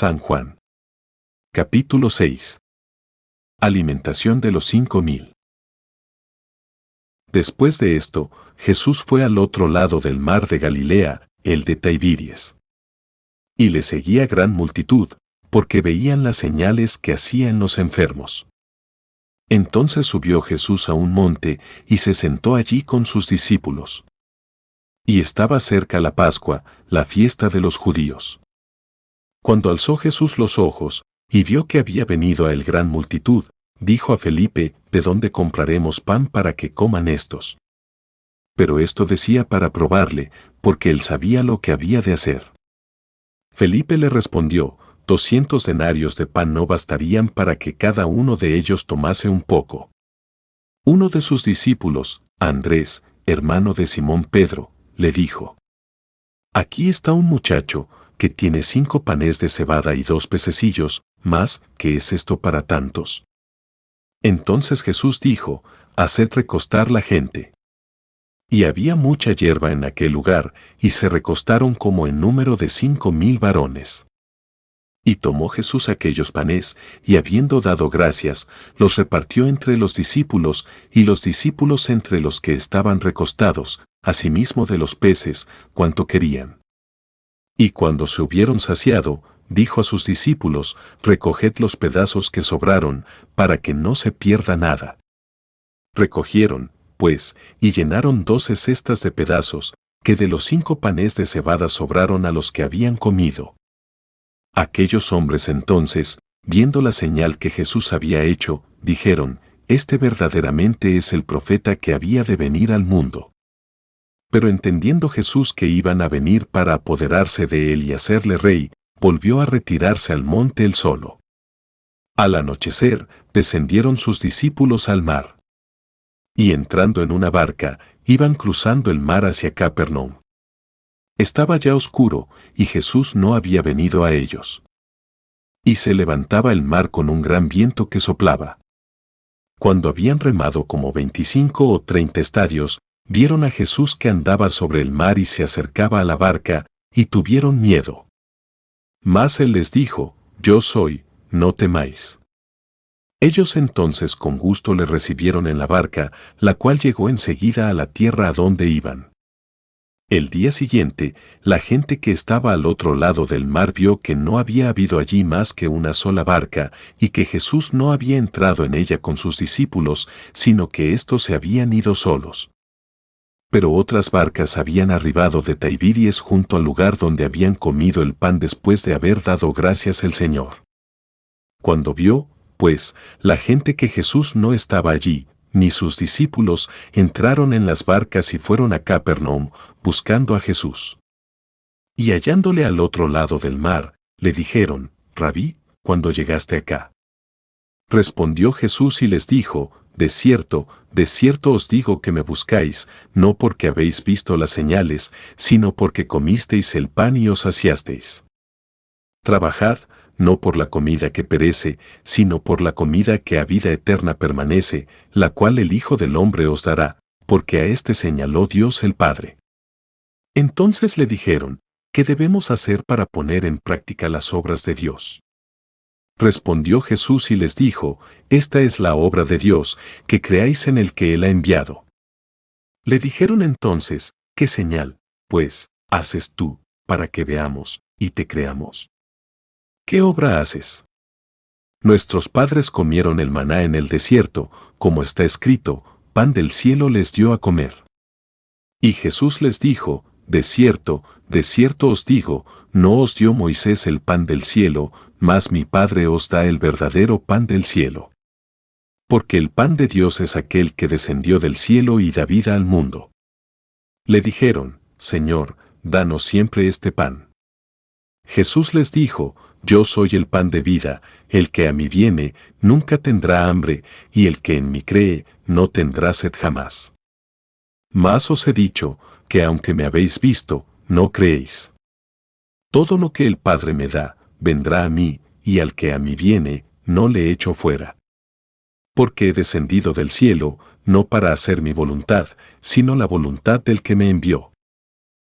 San Juan. Capítulo 6. Alimentación de los 5000. Después de esto, Jesús fue al otro lado del mar de Galilea, el de Tiberias. Y le seguía gran multitud, porque veían las señales que hacía en los enfermos. Entonces subió Jesús a un monte y se sentó allí con sus discípulos. Y estaba cerca la Pascua, la fiesta de los judíos. Cuando alzó Jesús los ojos, y vio que había venido a él gran multitud, dijo a Felipe: ¿De dónde compraremos pan para que coman estos? Pero esto decía para probarle, porque él sabía lo que había de hacer. Felipe le respondió: 200 denarios de pan no bastarían para que cada uno de ellos tomase un poco. Uno de sus discípulos, Andrés, hermano de Simón Pedro, le dijo: Aquí está un muchacho que tiene 5 panes de cebada y 2 pececillos, mas, ¿qué es esto para tantos? Entonces Jesús dijo: Haced recostar la gente. Y había mucha hierba en aquel lugar, y se recostaron como en número de 5000 varones. Y tomó Jesús aquellos panes, y habiendo dado gracias, los repartió entre los discípulos, y los discípulos entre los que estaban recostados, asimismo de los peces, cuanto querían. Y cuando se hubieron saciado, dijo a sus discípulos: Recoged los pedazos que sobraron, para que no se pierda nada. Recogieron, pues, y llenaron 12 cestas de pedazos, que de los 5 panes de cebada sobraron a los que habían comido. Aquellos hombres entonces, viendo la señal que Jesús había hecho, dijeron: Este verdaderamente es el profeta que había de venir al mundo. Pero entendiendo Jesús que iban a venir para apoderarse de él y hacerle rey, volvió a retirarse al monte él solo. Al anochecer, descendieron sus discípulos al mar. Y entrando en una barca, iban cruzando el mar hacia Capernaum. Estaba ya oscuro, y Jesús no había venido a ellos. Y se levantaba el mar con un gran viento que soplaba. Cuando habían remado como 25 o 30 estadios, vieron a Jesús que andaba sobre el mar y se acercaba a la barca, y tuvieron miedo. Mas él les dijo: Yo soy, no temáis. Ellos entonces con gusto le recibieron en la barca, la cual llegó enseguida a la tierra a donde iban. El día siguiente, la gente que estaba al otro lado del mar vio que no había habido allí más que una sola barca, y que Jesús no había entrado en ella con sus discípulos, sino que éstos se habían ido solos. Pero otras barcas habían arribado de Tiberias junto al lugar donde habían comido el pan después de haber dado gracias el Señor. Cuando vio, pues, la gente que Jesús no estaba allí, ni sus discípulos, entraron en las barcas y fueron a Capernaum, buscando a Jesús. Y hallándole al otro lado del mar, le dijeron: Rabí, ¿cuándo llegaste acá? Respondió Jesús y les dijo: de cierto os digo que me buscáis, no porque habéis visto las señales, sino porque comisteis el pan y os saciasteis. Trabajad, no por la comida que perece, sino por la comida que a vida eterna permanece, la cual el Hijo del Hombre os dará, porque a éste señaló Dios el Padre. Entonces le dijeron: ¿qué debemos hacer para poner en práctica las obras de Dios? Respondió Jesús y les dijo: Esta es la obra de Dios, que creáis en el que Él ha enviado. Le dijeron entonces: ¿qué señal, pues, haces tú, para que veamos, y te creamos? ¿Qué obra haces? Nuestros padres comieron el maná en el desierto, como está escrito: pan del cielo les dio a comer. Y Jesús les dijo: de cierto os digo, no os dio Moisés el pan del cielo, mas mi Padre os da el verdadero pan del cielo. Porque el pan de Dios es aquel que descendió del cielo y da vida al mundo. Le dijeron: Señor, danos siempre este pan. Jesús les dijo: Yo soy el pan de vida, el que a mí viene, nunca tendrá hambre, y el que en mí cree, no tendrá sed jamás. Mas os he dicho, que aunque me habéis visto, no creéis. Todo lo que el Padre me da, vendrá a mí, y al que a mí viene, no le echo fuera. Porque he descendido del cielo, no para hacer mi voluntad, sino la voluntad del que me envió.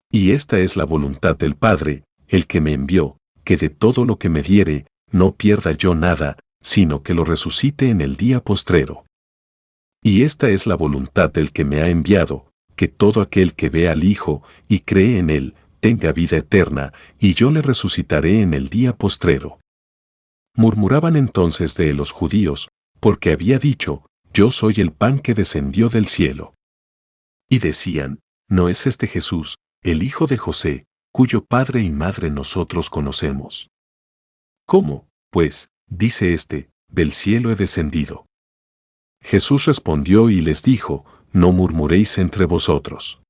Y esta es la voluntad del Padre, el que me envió, que de todo lo que me diere, no pierda yo nada, sino que lo resucite en el día postrero. Y esta es la voluntad del que me ha enviado, que todo aquel que ve al Hijo y cree en él, tenga vida eterna, y yo le resucitaré en el día postrero. Murmuraban entonces de los judíos, porque había dicho, yo soy el pan que descendió del cielo. Y decían, ¿no es este Jesús, el hijo de José, cuyo padre y madre nosotros conocemos? ¿Cómo, pues, dice éste, del cielo he descendido? Jesús respondió y les dijo, no murmuréis entre vosotros.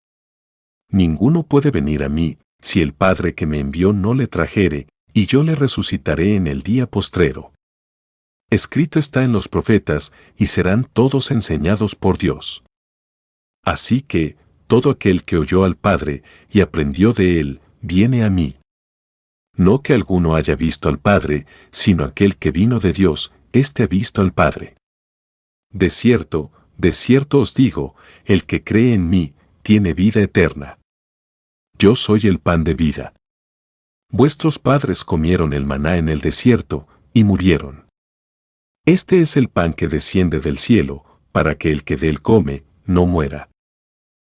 Ninguno puede venir a mí, si el Padre que me envió no le trajere, y yo le resucitaré en el día postrero. Escrito está en los profetas, y serán todos enseñados por Dios. Así que, todo aquel que oyó al Padre, y aprendió de él, viene a mí. No que alguno haya visto al Padre, sino aquel que vino de Dios, éste ha visto al Padre. De cierto os digo, el que cree en mí, tiene vida eterna. Yo soy el pan de vida. Vuestros padres comieron el maná en el desierto, y murieron. Este es el pan que desciende del cielo, para que el que de él come, no muera.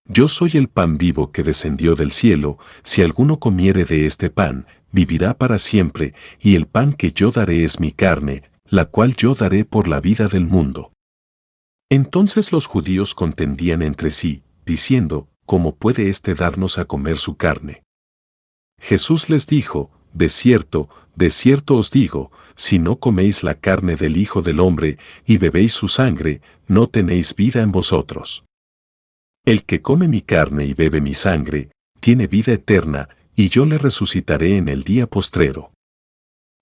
Yo soy el pan vivo que descendió del cielo, si alguno comiere de este pan, vivirá para siempre, y el pan que yo daré es mi carne, la cual yo daré por la vida del mundo. Entonces los judíos contendían entre sí, diciendo, ¿cómo puede éste darnos a comer su carne? Jesús les dijo, de cierto os digo, si no coméis la carne del Hijo del Hombre y bebéis su sangre, no tenéis vida en vosotros. El que come mi carne y bebe mi sangre, tiene vida eterna, y yo le resucitaré en el día postrero.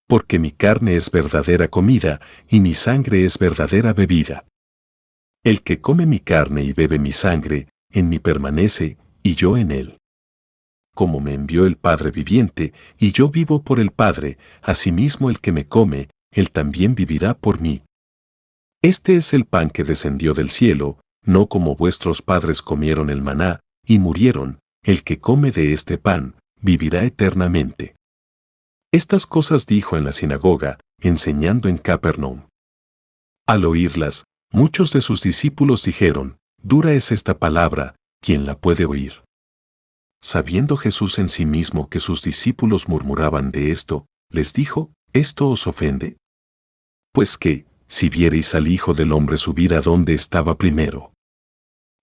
Porque mi carne es verdadera comida, y mi sangre es verdadera bebida. El que come mi carne y bebe mi sangre, en mí permanece, y yo en él. Como me envió el Padre viviente, y yo vivo por el Padre, asimismo el que me come, él también vivirá por mí. Este es el pan que descendió del cielo, no como vuestros padres comieron el maná, y murieron, el que come de este pan, vivirá eternamente. Estas cosas dijo en la sinagoga, enseñando en Capernaum. Al oírlas, muchos de sus discípulos dijeron, dura es esta palabra, ¿quién la puede oír? Sabiendo Jesús en sí mismo que sus discípulos murmuraban de esto, les dijo, ¿esto os ofende? Pues que, si viereis al Hijo del Hombre subir a donde estaba primero.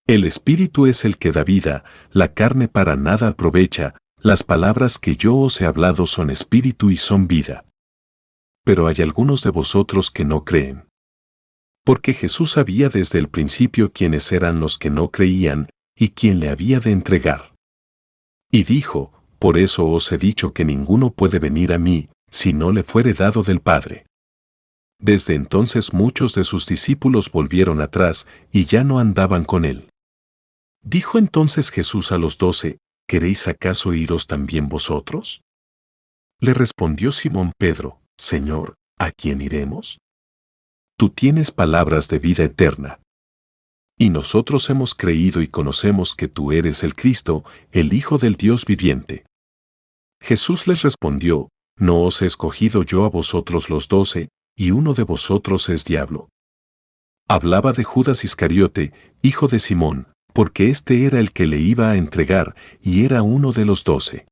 El Espíritu es el que da vida, la carne para nada aprovecha, las palabras que yo os he hablado son espíritu y son vida. Pero hay algunos de vosotros que no creen. Porque Jesús sabía desde el principio quiénes eran los que no creían, y quién le había de entregar. Y dijo, por eso os he dicho que ninguno puede venir a mí, si no le fuere dado del Padre. Desde entonces muchos de sus discípulos volvieron atrás, y ya no andaban con él. Dijo entonces Jesús a los 12, ¿queréis acaso iros también vosotros? Le respondió Simón Pedro, Señor, ¿a quién iremos? Tú tienes palabras de vida eterna. Y nosotros hemos creído y conocemos que tú eres el Cristo, el Hijo del Dios viviente. Jesús les respondió, ¿no os he escogido yo a vosotros los 12, y uno de vosotros es diablo? Hablaba de Judas Iscariote, hijo de Simón, porque éste era el que le iba a entregar, y era uno de los 12.